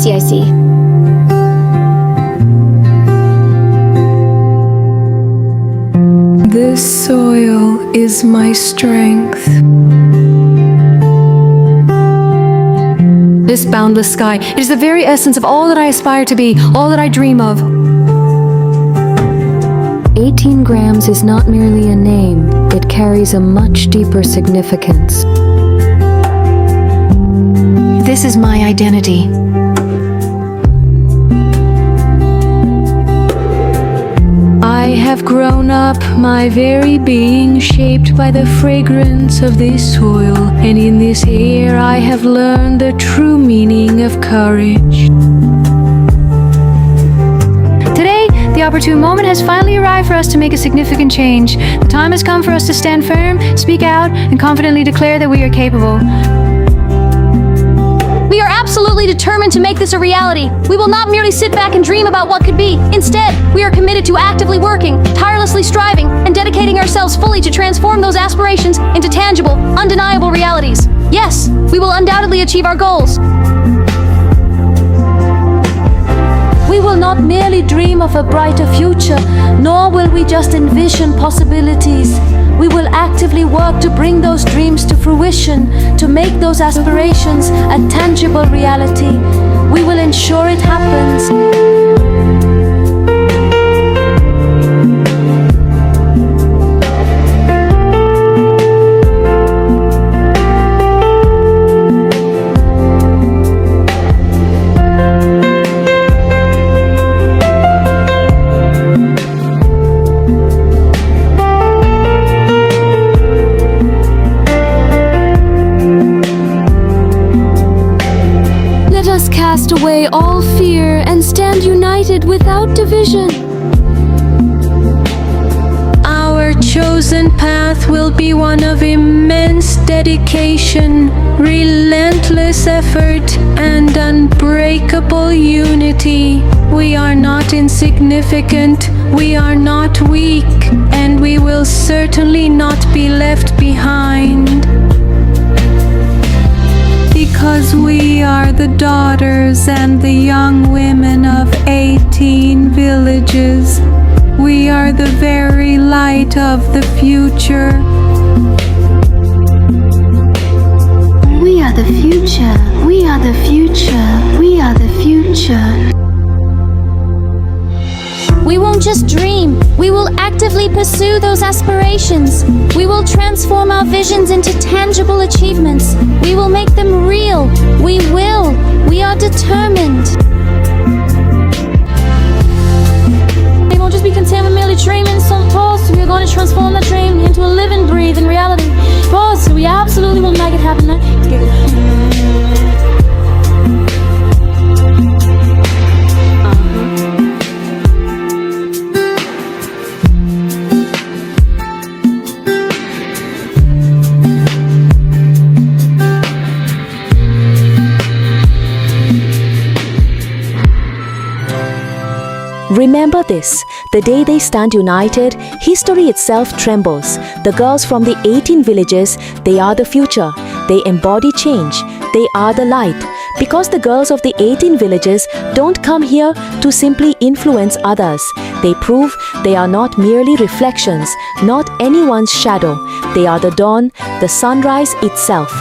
I see. This soil is my strength. This boundless sky, it is the very essence of all that I aspire to be, all that I dream of. 18 grams is not merely a name, it carries a much deeper significance. This is my identity. I have grown up, my very being shaped by the fragrance of this soil, and in this air I have learned the true meaning of courage. Today, the opportune moment has finally arrived for us to make a significant change. The time has come for us to stand firm, speak out, and confidently declare that we are capable. We are absolutely determined to make this a reality. We will not merely sit back and dream about what could be. Instead, we are committed to actively working, tirelessly striving, and dedicating ourselves fully to transform those aspirations into tangible, undeniable realities. Yes, we will undoubtedly achieve our goals. We will not merely dream of a brighter future, nor will we just envision possibilities. We will actively work to bring those dreams to fruition, to make those aspirations a tangible reality. We will ensure it happens. Cast away all fear and stand united without division. Our chosen path will be one of immense dedication, relentless effort, and unbreakable unity. We are not insignificant, we are not weak, and we will certainly not be left behind. Because we are the daughters and the young women of 18 villages. We are the very light of the future. We are the future. We are the future. We are the future. We won't just dream, we will actively pursue those aspirations. We will transform our visions into tangible achievements. We will make them real. We will. We are determined. We won't just be content with merely dreaming some thoughts. We are going to transform that dream into a living, breathing reality. Pause. We absolutely will make it happen. Let's give it. Remember this, the day they stand united, history itself trembles. The girls from the 18 villages, they are the future. They embody change. They are the light. Because the girls of the 18 villages don't come here to simply influence others. They prove they are not merely reflections, not anyone's shadow. They are the dawn, the sunrise itself.